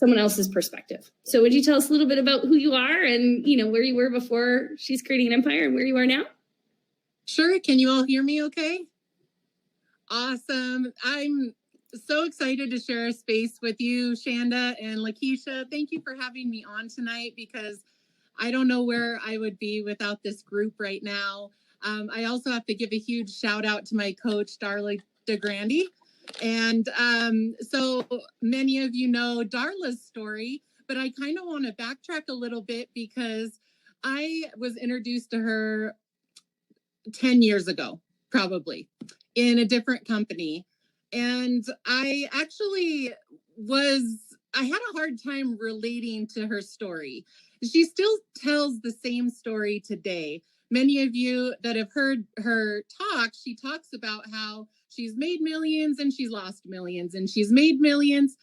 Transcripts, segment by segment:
someone else's perspective. So would you tell us a little bit about who you are and, where you were before She's Creating an Empire and where you are now? Sure. Can you all hear me okay? Awesome. I'm so excited to share a space with you, Shanda and Lakeisha. Thank you for having me on tonight, because I don't know where I would be without this group right now. I also have to give a huge shout out to my coach, Darla DeGrande. And so many of you know Darla's story, but I kind of want to backtrack a little bit because I was introduced to her 10 years ago, probably, in a different company. And I actually I had a hard time relating to her story. She still tells the same story today. Many of you that have heard her talk, she talks about how she's made millions and she's lost millions and she's made millions.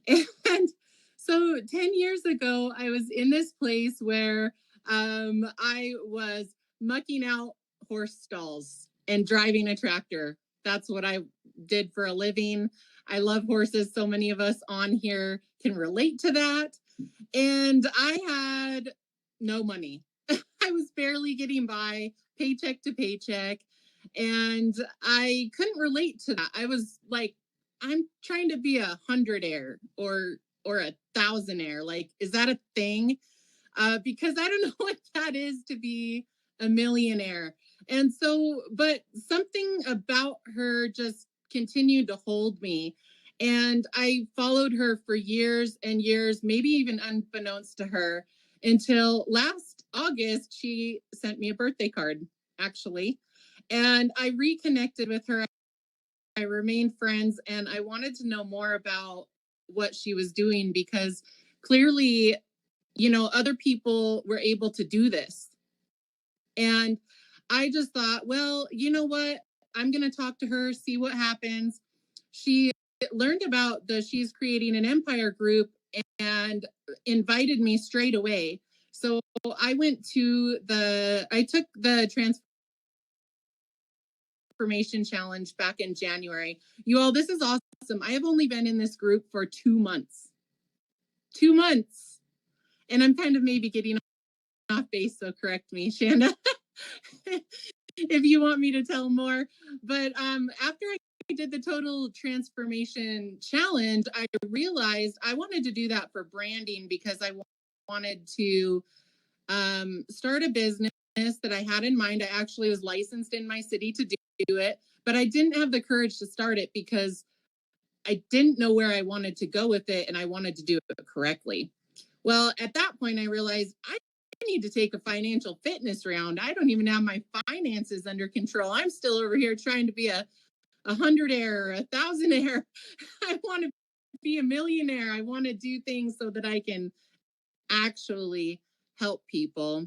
And so 10 years ago, I was in this place where I was mucking out horse stalls and driving a tractor. That's what I did for a living. I love horses. So many of us on here can relate to that. And I had no money. I was barely getting by, paycheck to paycheck. And I couldn't relate to that. I was like, I'm trying to be 100aire or 1,000aire. Like, is that a thing? Because I don't know what that is to be a millionaire. And so, but something about her just continued to hold me. And I followed her for years and years, maybe even unbeknownst to her, until last August, she sent me a birthday card, actually. And I reconnected with her. I remained friends, and I wanted to know more about what she was doing, because clearly, other people were able to do this. And I just thought, well, you know what? I'm going to talk to her, see what happens. She learned about the She's Creating an Empire group and invited me straight away. So I took the Transformation Challenge back in January. You all, this is awesome. I have only been in this group for 2 months. 2 months. And I'm kind of maybe getting off base, so correct me, Shanda, if you want me to tell more. But after I did the Total Transformation Challenge, I realized I wanted to do that for branding, because I wanted to start a business that I had in mind. I actually was licensed in my city to do it, but I didn't have the courage to start it because I didn't know where I wanted to go with it, and I wanted to do it correctly. Well, at that point, I realized I need to take a financial fitness round. I don't even have my finances under control. I'm still over here trying to be a 100aire, 1,000aire. I want to be a millionaire. I want to do things so that I can actually help people.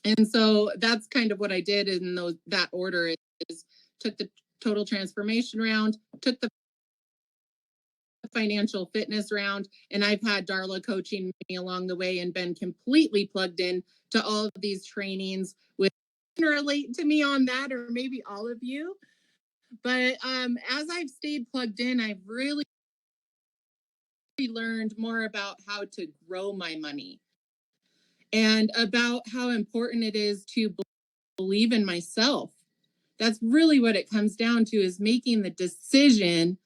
And so that's kind of what I did in that order. Is took the Total Transformation round, took the financial fitness round, and I've had Darla coaching me along the way and been completely plugged in to all of these trainings. With relate to me on that, or maybe all of you. But as I've stayed plugged in, I've really learned more about how to grow my money and about how important it is to believe in myself. That's really what it comes down to, is making the decision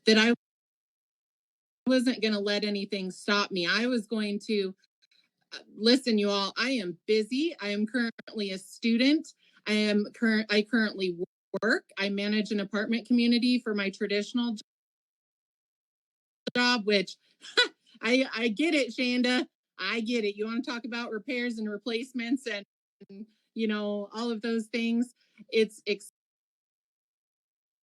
that I wasn't going to let anything stop me. I was going to listen, you all. I am busy. I am currently a student. I currently work. I manage an apartment community for my traditional job, which I get it, Shanda. I get it. You want to talk about repairs and replacements and all of those things. It's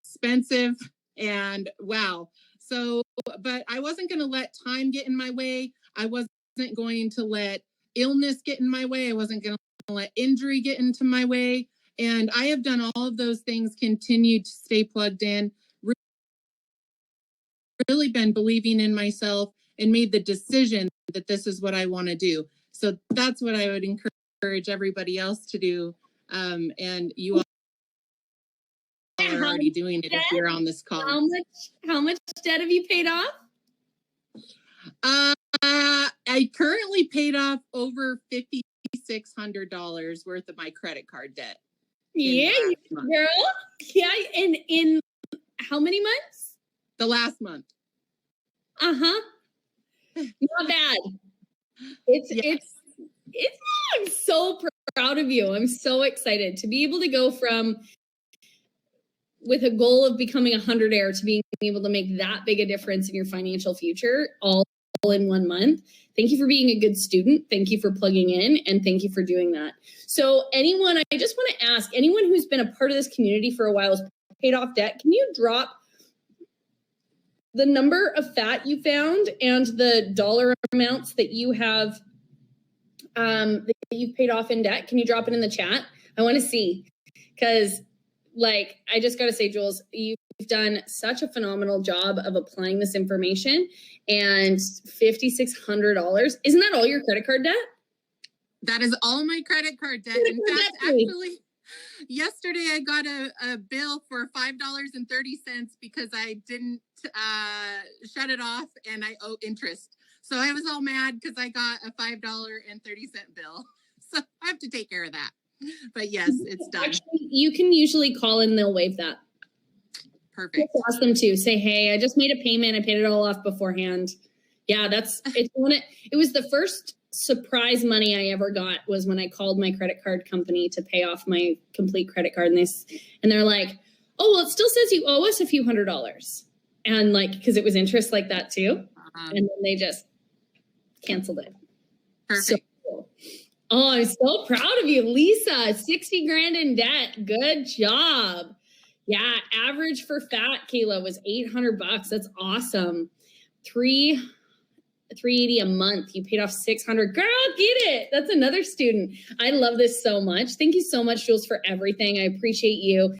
expensive, and wow. So, but I wasn't going to let time get in my way. I wasn't going to let illness get in my way. I wasn't going to let injury get into my way. And I have done all of those things, continued to stay plugged in, really been believing in myself, and made the decision that this is what I want to do. So that's what I would encourage everybody else to do. And you all are already doing it if you're on this call. How much debt have you paid off? I currently paid off over $5,600 worth of my credit card debt. Yeah, girl. Yeah, in how many months? The last month. Uh-huh. Not bad. I'm so proud of you. I'm so excited to be able to go from with a goal of becoming a 100aire to being able to make that big a difference in your financial future all in 1 month. Thank you for being a good student. Thank you for plugging in, and thank you for doing that. So anyone, I just want to ask, anyone who's been a part of this community for a while, has paid off debt, can you drop the number of fat you found and the dollar amounts that you have that you've paid off in debt? Can you drop it in the chat? I want to see, because like, I just got to say, Jules, you've done such a phenomenal job of applying this information, and $5,600. Isn't that all your credit card debt? That is all my credit card debt. In fact, actually, yesterday I got a bill for $5.30 because I didn't shut it off and I owe interest. So I was all mad because I got a $5.30 bill. So I have to take care of that. But yes, it's done. Actually, you can usually call and they'll waive that. Perfect. Ask them to say, hey, I just made a payment. I paid it all off beforehand. Yeah, it was the first surprise money I ever got was when I called my credit card company to pay off my complete credit card. And they're like, oh, well, it still says you owe us a few $100s. And like, because it was interest like that too. And then they just canceled it. Perfect. So cool. Oh, I'm so proud of you, Lisa. 60 grand in debt. Good job. Yeah, average for fat, Kayla, was $800. That's awesome. $380 a month. You paid off $600. Girl, get it. That's another student. I love this so much. Thank you so much, Jules, for everything. I appreciate you.